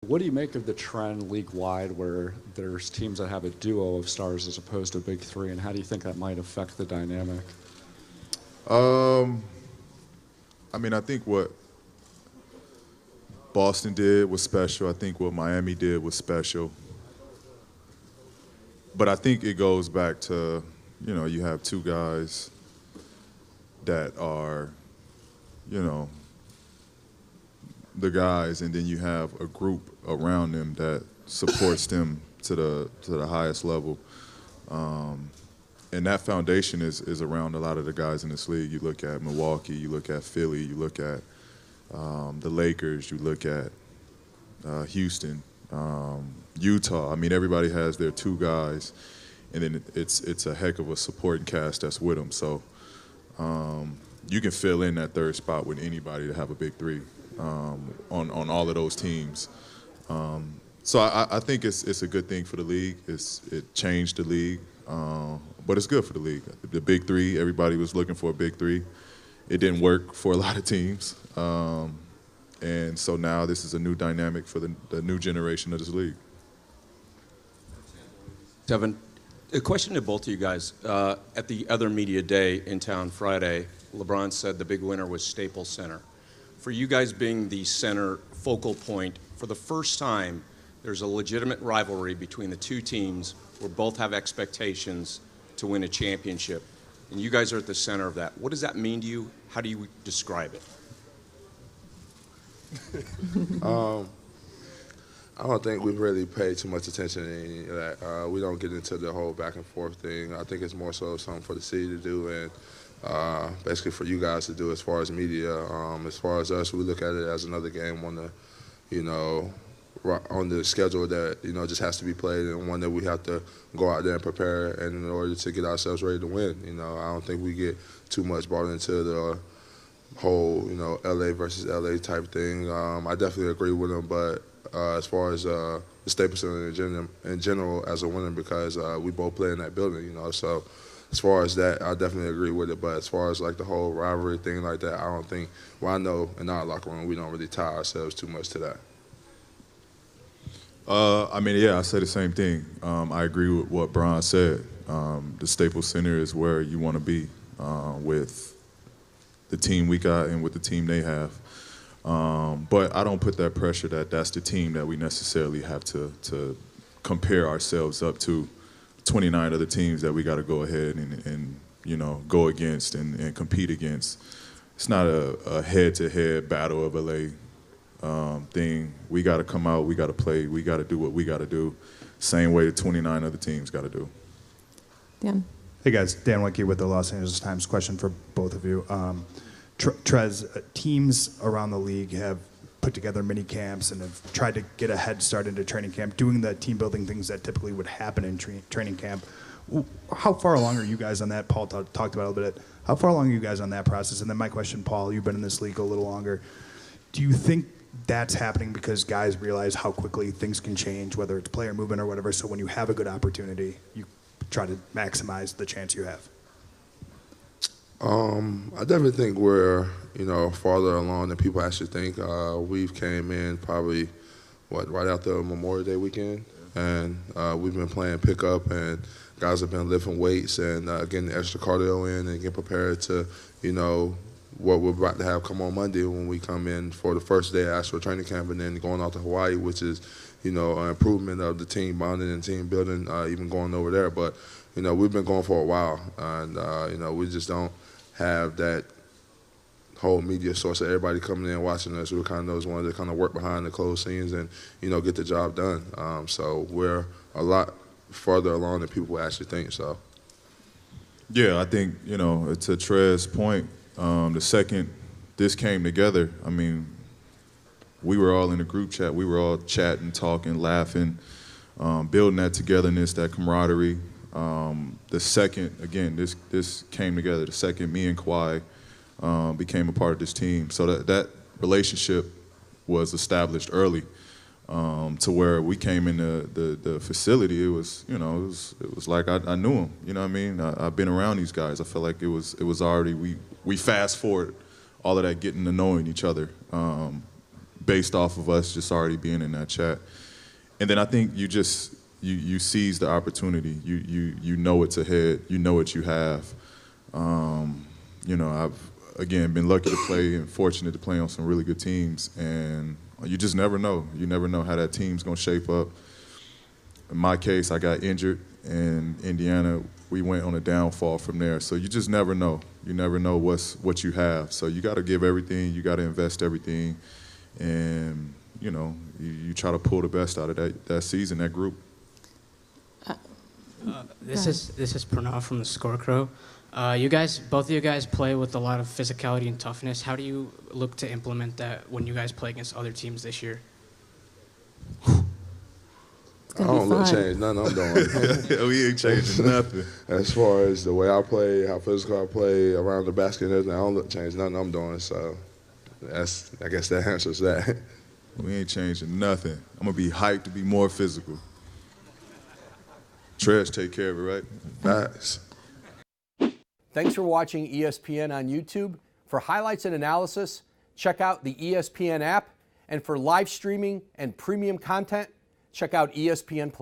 What do you make of the trend league-wide where there's teams that have a duo of stars as opposed to a big three, and how do you think that might affect the dynamic? Um, I mean, I think what Boston did was special. I think what Miami did was special. But I think it goes back to, you have two guys that are, you know, the guys, and then you have a group around them that supports them to the highest level. And that foundation is around a lot of the guys in this league. You look at Milwaukee, you look at Philly, you look at the Lakers, you look at Houston, Utah. I mean, everybody has their two guys, and then it's a heck of a supporting cast that's with them. So you can fill in that third spot with anybody to have a big three on all of those teams. So I think it's a good thing for the league. It changed the league, but it's good for the league. The big three, everybody was looking for a big three. It didn't work for a lot of teams. And so now this is a new dynamic for the new generation of this league. Devin, a question to both of you guys. At the other media day in town Friday, LeBron said the big winner was Staples Center. For you guys being the center focal point, for the first time, there's a legitimate rivalry between the two teams where both have expectations to win a championship. And you guys are at the center of that. What does that mean to you? How do you describe it? I don't think we've really paid too much attention to any of that. We don't get into the whole back and forth thing. I think it's more so something for the city to do and basically for you guys to do as far as media. As far as us, we look at it as another game on the schedule that, just has to be played, and one that we have to go out there and prepare and in order to get ourselves ready to win. I don't think we get too much brought into the whole, LA versus LA type thing. I definitely agree with him, but as far as the Staples Center in general as a winner, because we both play in that building, so as far as that, I definitely agree with it. But as far as like the whole rivalry thing like that, I don't think, I know in our locker room we don't really tie ourselves too much to that. I say the same thing. I agree with what Bron said. The Staples Center is where you want to be with the team we got and with the team they have. But I don't put that pressure that's the team that we necessarily have to compare ourselves up to 29 other teams that we got to go ahead and go against and compete against. It's not a head-to-head battle of LA thing. We got to come out, we got to play, we got to do what we got to do. Same way the 29 other teams got to do. Dan. Hey guys, Dan Wicke with the Los Angeles Times. Question for both of you. Trez, teams around the league have put together mini camps and have tried to get a head start into training camp, doing the team building things that typically would happen in training camp. How far along are you guys on that? Paul talked about it a little bit. How far along are you guys on that process? And then my question, Paul, you've been in this league a little longer. Do you think that's happening because guys realize how quickly things can change, whether it's player movement or whatever, so when you have a good opportunity, you try to maximize the chance you have? I definitely think we're, farther along than people actually think. We've came in probably, right after Memorial Day weekend, and we've been playing pickup, and guys have been lifting weights and getting extra cardio in and getting prepared to, what we're about to have come on Monday when we come in for the first day of actual training camp, and then going out to Hawaii, which is, an improvement of the team bonding and team building, even going over there. But, we've been going for a while, and, we just don't have that whole media source of everybody coming in and watching us. We're kind of those ones that kind of work behind the closed scenes and, get the job done. So we're a lot further along than people actually think, so. Yeah, I think, to Trez's point, the second this came together, I mean, we were all in a group chat. We were all chatting, talking, laughing, building that togetherness, that camaraderie. The second, again, this came together. The second me and Kawhi became a part of this team. So that relationship was established early to where we came in the facility. It was, it was like I knew him. You know what I mean? I've been around these guys. I felt like it was already, we fast forward all of that getting to knowing each other. based off of us just already being in that chat. And then I think you just you seize the opportunity. You know what's ahead. You know what you have. You know, I've again been lucky to play and fortunate to play on some really good teams, and you just never know. You never know how that team's gonna shape up. In my case, I got injured, and Indiana, we went on a downfall from there. So you just never know. You never know what you have. So you got to give everything. You got to invest everything, and you know, you try to pull the best out of that season, that group. This is Pranav from the Score Crow. You guys, both of you guys play with a lot of physicality and toughness. How do you look to implement that when you guys play against other teams this year? I don't look to change nothing I'm doing. We ain't changing nothing. As far as the way I play, how physical I play, around the basket and everything, I don't look to change nothing I'm doing. So I guess that answers that. We ain't changing nothing. I'm gonna be hyped to be more physical. Trez take care of it, right? Facts. Thanks for watching ESPN on YouTube. For highlights and analysis, check out the ESPN app. And for live streaming and premium content, check out ESPN+.